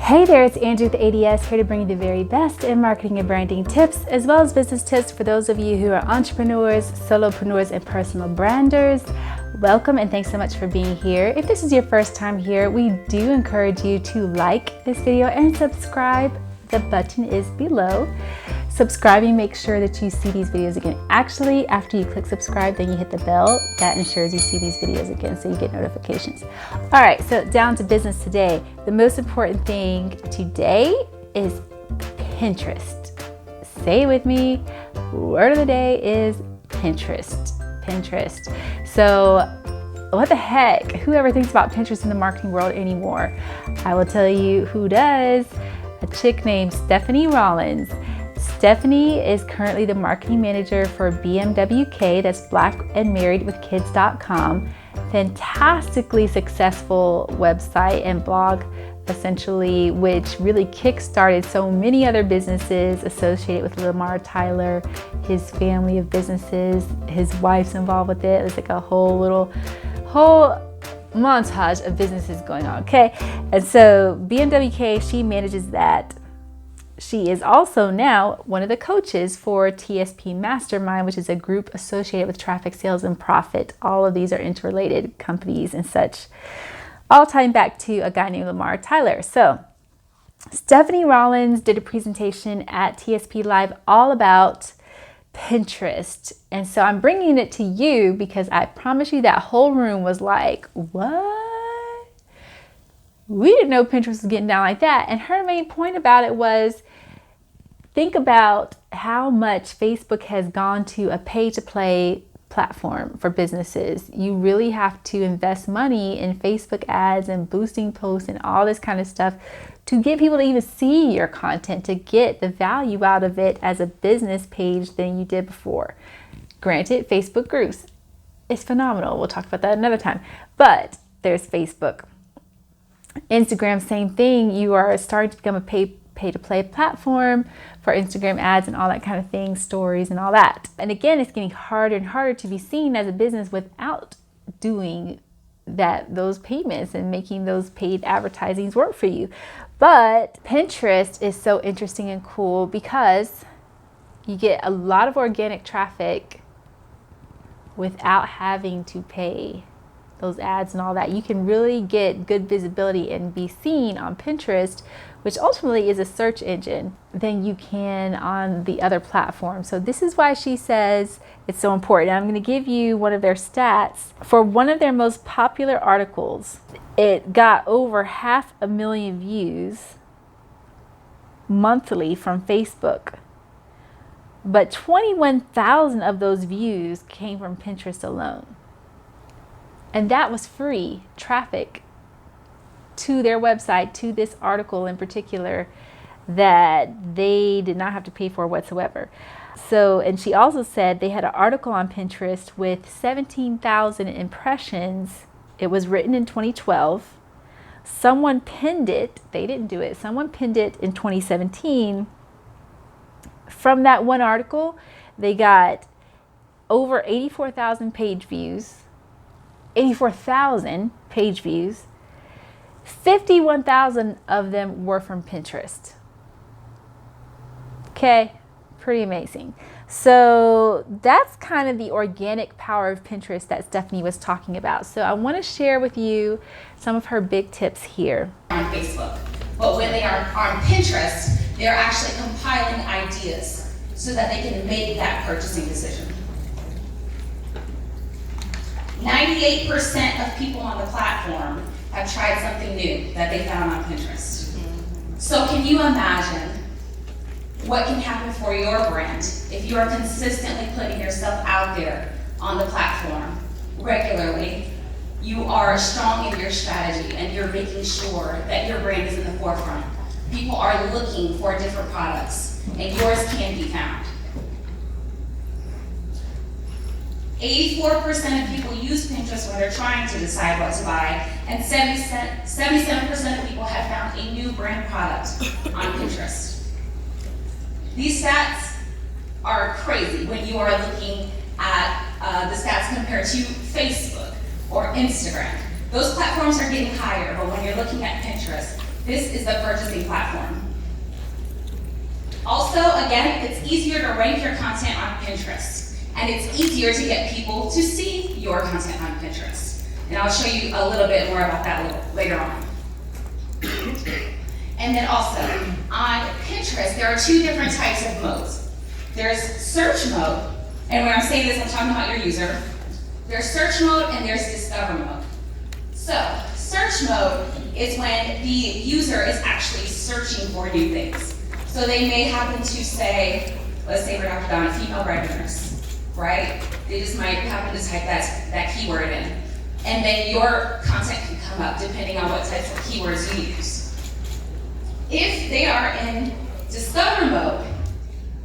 Hey there, it's Andrea with A.D.S. here to bring you the very best in marketing and branding tips, as well as business tips for those of you who are entrepreneurs, solopreneurs, and personal branders. Welcome and thanks so much for being here. If this is your first time here, we do encourage you to like this video and subscribe. The button is below. Subscribing makes sure that you see these videos again. Actually, after you click subscribe, then you hit the bell. That ensures you see these videos again, so you get notifications. All right, so down to business today. The most important thing today is Pinterest. Say it with me. Word of the day is Pinterest. Pinterest. So what the heck? Whoever thinks about Pinterest in the marketing world anymore? I will tell you who does. A chick named Stephanie Rollins. Stephanie is currently the marketing manager for BMWK, that's blackandmarriedwithkids.com. Fantastically successful website and blog, essentially, which really kickstarted so many other businesses associated with Lamar Tyler, his family of businesses, his wife's involved with it. It's like a whole montage of businesses going on, okay? And so BMWK, she manages that. She is also now one of the coaches for TSP Mastermind, which is a group associated with Traffic Sales and Profit. All of these are interrelated companies and such, all tying back to a guy named Lamar Tyler. So Stephanie Rollins did a presentation at TSP Live all about Pinterest. And so I'm bringing it to you because I promise you that whole room was like, what? We didn't know Pinterest was getting down like that. And her main point about it was, think about how much Facebook has gone to a pay-to-play platform for businesses. You really have to invest money in Facebook ads and boosting posts and all this kind of stuff to get people to even see your content, to get the value out of it as a business page than you did before. Granted, Facebook groups is phenomenal. We'll talk about that another time. But there's Facebook. Instagram, same thing. You are starting to become a pay-to-play platform for Instagram ads and all that kind of thing, stories and all that. And again, it's getting harder and harder to be seen as a business without doing those payments and making those paid advertisings work for you. But Pinterest is so interesting and cool because you get a lot of organic traffic without having to pay those ads and all that. You can really get good visibility and be seen on Pinterest, which ultimately is a search engine, than you can on the other platforms. So this is why she says it's so important. I'm going to give you one of their stats. For one of their most popular articles, it got over 500,000 views monthly from Facebook. But 21,000 of those views came from Pinterest alone. And that was free traffic to their website, to this article in particular, that they did not have to pay for whatsoever. So, and she also said they had an article on Pinterest with 17,000 impressions. It was written in 2012. Someone pinned it. They didn't do it. Someone pinned it in 2017. From that one article, they got over 84,000 page views. 84,000 page views. 51,000 of them were from Pinterest. Okay, pretty amazing. So that's kind of the organic power of Pinterest that Stephanie was talking about. So I want to share with you some of her big tips here. On Facebook, but when they are on Pinterest, they're actually compiling ideas so that they can make that purchasing decision. 98% of people on the platform have tried something new that they found on Pinterest. So can you imagine what can happen for your brand if you are consistently putting yourself out there on the platform regularly? You are strong in your strategy and you're making sure that your brand is in the forefront. People are looking for different products and yours can be found. 84% of people use Pinterest when they're trying to decide what to buy, and 77% of people have found a new brand product on Pinterest. These stats are crazy when you are looking at the stats compared to Facebook or Instagram. Those platforms are getting higher, but when you're looking at Pinterest, This is the purchasing platform. Also, again, it's easier to rank your content on Pinterest, and it's easier to get people to see your content on Pinterest. And I'll show you a little bit more about that later on. And then also, on Pinterest, there are two different types of modes. There's search mode, and when I'm saying this, I'm talking about your user. There's search mode and there's discover mode. So, search mode is when the user is actually searching for new things. So they may happen to say, let's say for Dr. Donna, female writers, right? They just might happen to type that keyword in. And then your content can come up depending on what types of keywords you use. If they are in discover mode,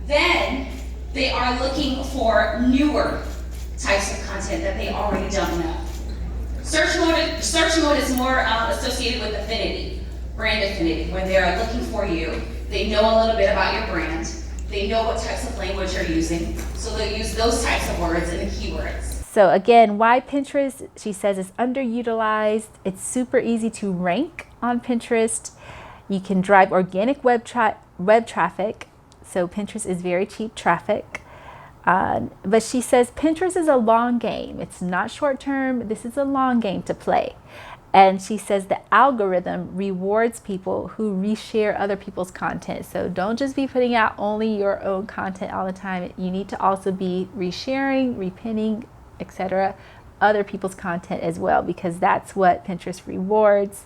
then they are looking for newer types of content that they already don't know. Search mode is more associated with affinity, brand affinity. When they are looking for you, they know a little bit about your brand. They know what types of language you're using, so they'll use those types of words in the keywords. So again, why Pinterest, she says, is underutilized. It's super easy to rank on Pinterest. You can drive organic web traffic. So Pinterest is very cheap traffic. But she says Pinterest is a long game. It's not short term. This is a long game to play. And she says the algorithm rewards people who reshare other people's content. So don't just be putting out only your own content all the time. You need to also be resharing, repinning, etc., other people's content as well, because that's what Pinterest rewards.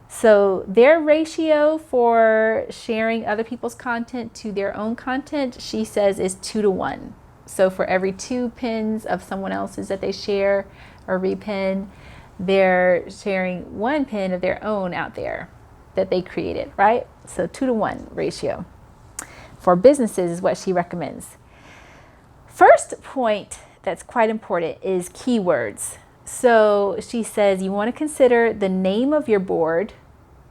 So their ratio for sharing other people's content to their own content, she says, is 2-to-1. So for every 2 pins of someone else's that they share or repin, they're sharing 1 pin of their own out there that they created, right? So 2-to-1 ratio for businesses is what she recommends. First point that's quite important is keywords. So she says you want to consider the name of your board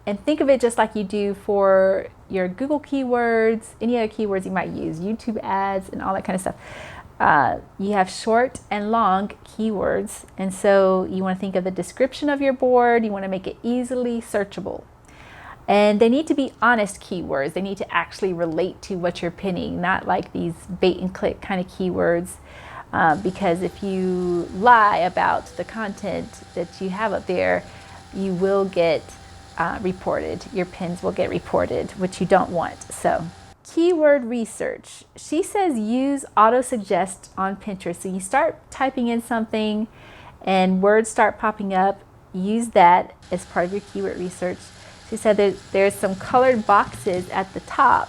and think of it just like you do for your Google keywords, any other keywords you might use, YouTube ads and all that kind of stuff. You have short and long keywords, and so you want to think of the description of your board. You want to make it easily searchable. And they need to be honest keywords. They need to actually relate to what you're pinning, not like these bait and click kind of keywords. Because if you lie about the content that you have up there, you will get reported. Your pins will get reported, which you don't want. So, keyword research. She says use auto-suggest on Pinterest. So you start typing in something and words start popping up. Use that as part of your keyword research. She said that there's some colored boxes at the top.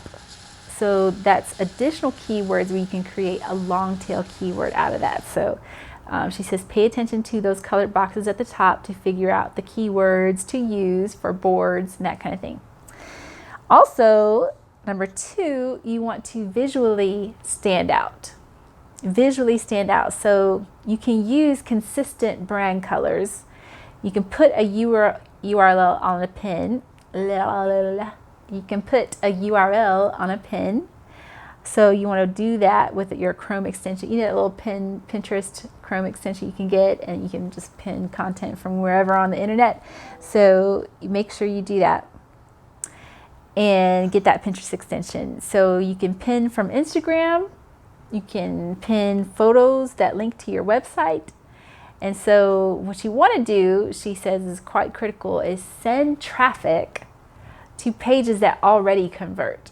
So that's additional keywords where you can create a long tail keyword out of that. So she says pay attention to those colored boxes at the top to figure out the keywords to use for boards and that kind of thing. Also, number 2, you want to visually stand out. Visually stand out. So you can use consistent brand colors. You can put a URL on a pin. You can put a URL on a pin. So you want to do that with your Chrome extension. You need a little Pinterest Chrome extension you can get, and you can just pin content from wherever on the internet. So you make sure you do that and get that Pinterest extension. So you can pin from Instagram. You can pin photos that link to your website. And so what you want to do, she says, is quite critical, is send traffic to pages that already convert.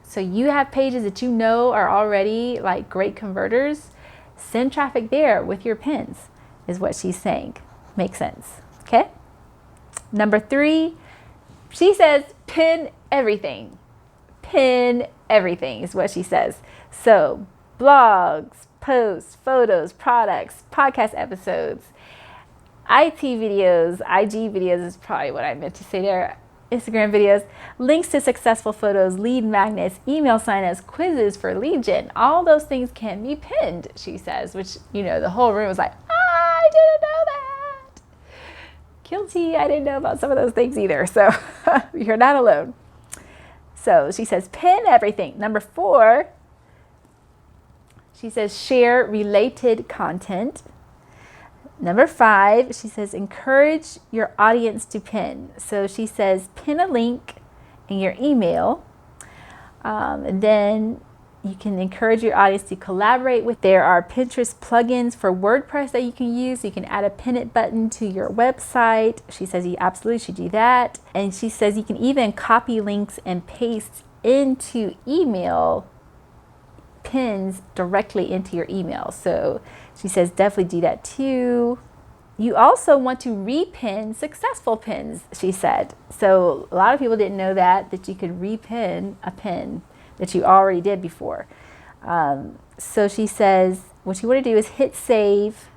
So you have pages that you know are already like great converters. Send traffic there with your pins, is what she's saying. Makes sense. Okay. Number 3, she says pin everything. Pin everything is what she says. So blogs, posts, photos, products, podcast episodes, IT videos, IG videos is probably what I meant to say there. Instagram videos, links to successful photos, lead magnets, email signups, quizzes for lead gen. All those things can be pinned, she says, which, the whole room was like, I didn't know that. Guilty, I didn't know about some of those things either. So you're not alone. So she says, pin everything. Number 4, she says, share related content. Number 5, she says, encourage your audience to pin. So she says, pin a link in your email. And then you can encourage your audience to collaborate with. There are Pinterest plugins for WordPress that you can use. You can add a pin it button to your website. She says you absolutely should do that. And she says you can even copy links and paste into email pins directly into your email. So she says definitely do that too. You also want to repin successful pins, she said. So a lot of people didn't know that you could repin a pin that you already did before. So she says what you want to do is hit save,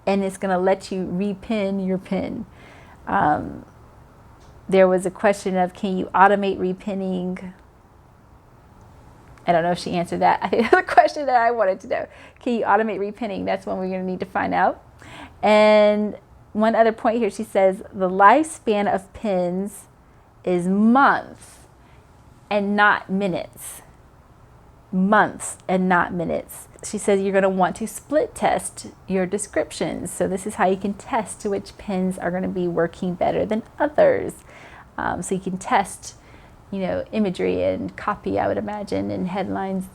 and it's going to let you repin your pin. There was a question of, can you automate repinning? I don't know if she answered that. I think that's a question that I wanted to know. Can you automate repinning? That's one we're going to need to find out. And one other point here, she says the lifespan of pins is months and not minutes. Months and not minutes. She says you're going to want to split test your descriptions. So this is how you can test which pins are going to be working better than others. So you can test, imagery and copy, I would imagine, and headlines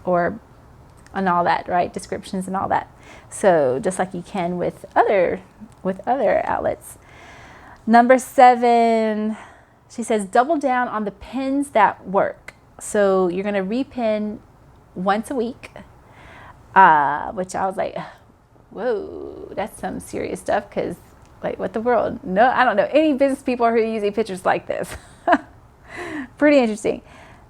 and all that, right? Descriptions and all that. So just like you can with other outlets. Number 7, she says double down on the pins that work. So you're going to repin once a week, which I was like, whoa, that's some serious stuff, because like, what the world? No, I don't know any business people who are using pictures like this. Pretty interesting.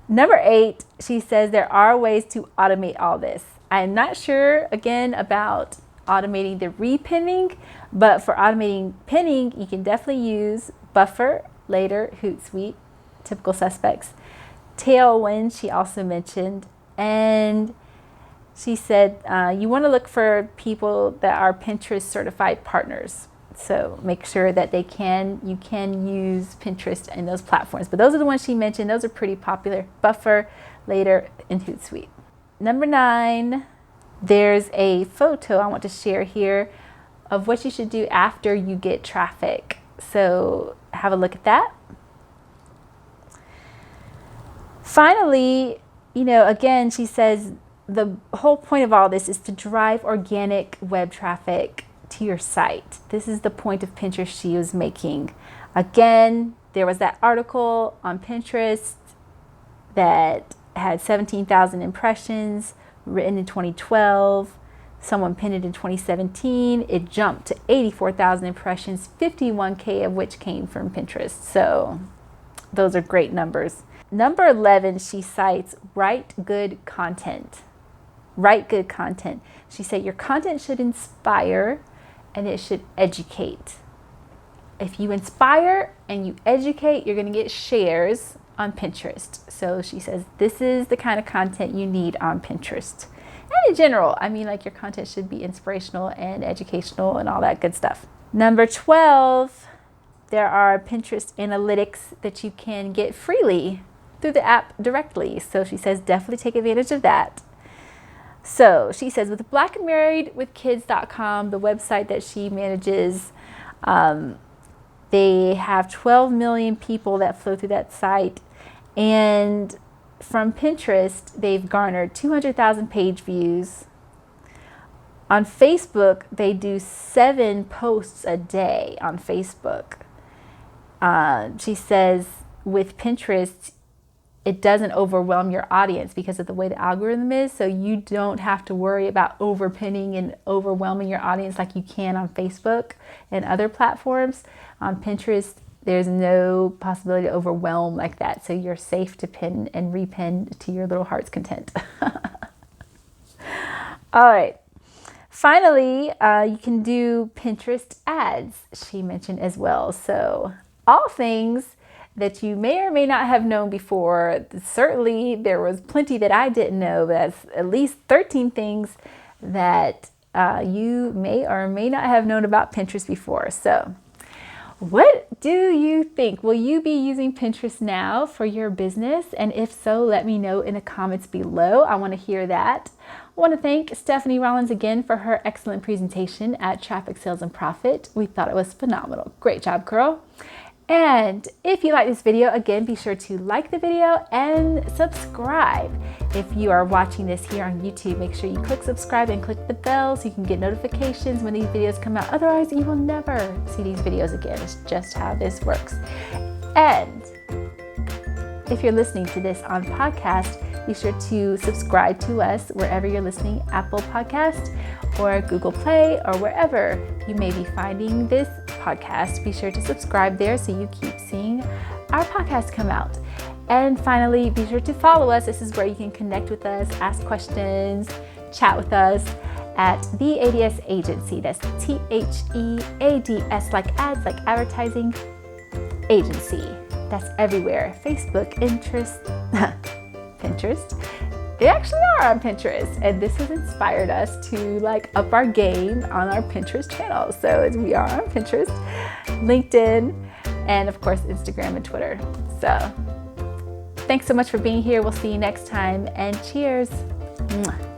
Number 8, she says there are ways to automate all this. I'm not sure, again, about automating the repinning, but for automating pinning, you can definitely use Buffer, Later, Hootsuite, typical suspects. Tailwind, she also mentioned. And she said you want to look for people that are Pinterest certified partners. So make sure that you can use Pinterest in those platforms. But those are the ones she mentioned. Those are pretty popular. Buffer, Later, and Hootsuite. Number 9, there's a photo I want to share here of what you should do after you get traffic. So have a look at that. Finally, again, she says the whole point of all this is to drive organic web traffic to your site. This is the point of Pinterest she was making. Again, there was that article on Pinterest that had 17,000 impressions, written in 2012. Someone pinned it in 2017. It jumped to 84,000 impressions, 51K of which came from Pinterest. So those are great numbers. Number 11, she cites write good content. Write good content. She said your content should inspire and it should educate. If you inspire and you educate, you're going to get shares on Pinterest. So she says this is the kind of content you need on Pinterest. And in general, like your content should be inspirational and educational and all that good stuff. Number 12, there are Pinterest analytics that you can get freely through the app directly. So she says definitely take advantage of that. So she says with blackandmarriedwithkids.com, the website that she manages, they have 12 million people that flow through that site. And from Pinterest, they've garnered 200,000 page views. On Facebook, they do 7 posts a day on Facebook. She says with Pinterest, it doesn't overwhelm your audience because of the way the algorithm is. So you don't have to worry about overpinning and overwhelming your audience like you can on Facebook and other platforms. On Pinterest, there's no possibility to overwhelm like that. So you're safe to pin and repin to your little heart's content. All right. Finally, you can do Pinterest ads, she mentioned as well. So all things that you may or may not have known before. Certainly there was plenty that I didn't know, but that's at least 13 things that you may or may not have known about Pinterest before. So What do you think? Will you be using Pinterest now for your business? And if so, let me know in the comments below. I want to hear that. I want to thank Stephanie Rollins again for her excellent presentation at Traffic, Sales, and Profit. We thought it was phenomenal. Great job, girl. And if you like this video, again, be sure to like the video and subscribe. If you are watching this here on YouTube, make sure you click subscribe and click the bell so you can get notifications when these videos come out. Otherwise, you will never see these videos again. It's just how this works. And if you're listening to this on podcast, be sure to subscribe to us wherever you're listening, Apple Podcast or Google Play or wherever you may be finding this podcast. Be sure to subscribe there so you keep seeing our podcast come out. And finally, be sure to follow us. This is where you can connect with us, ask questions, chat with us at the A.D.S Agency. That's THEADS, like ads, like advertising agency. That's everywhere. Facebook, Pinterest. They actually are on Pinterest, and this has inspired us to up our game on our Pinterest channel. So we are on Pinterest, LinkedIn, and of course Instagram and Twitter. So thanks so much for being here. We'll see you next time, and cheers. Mwah.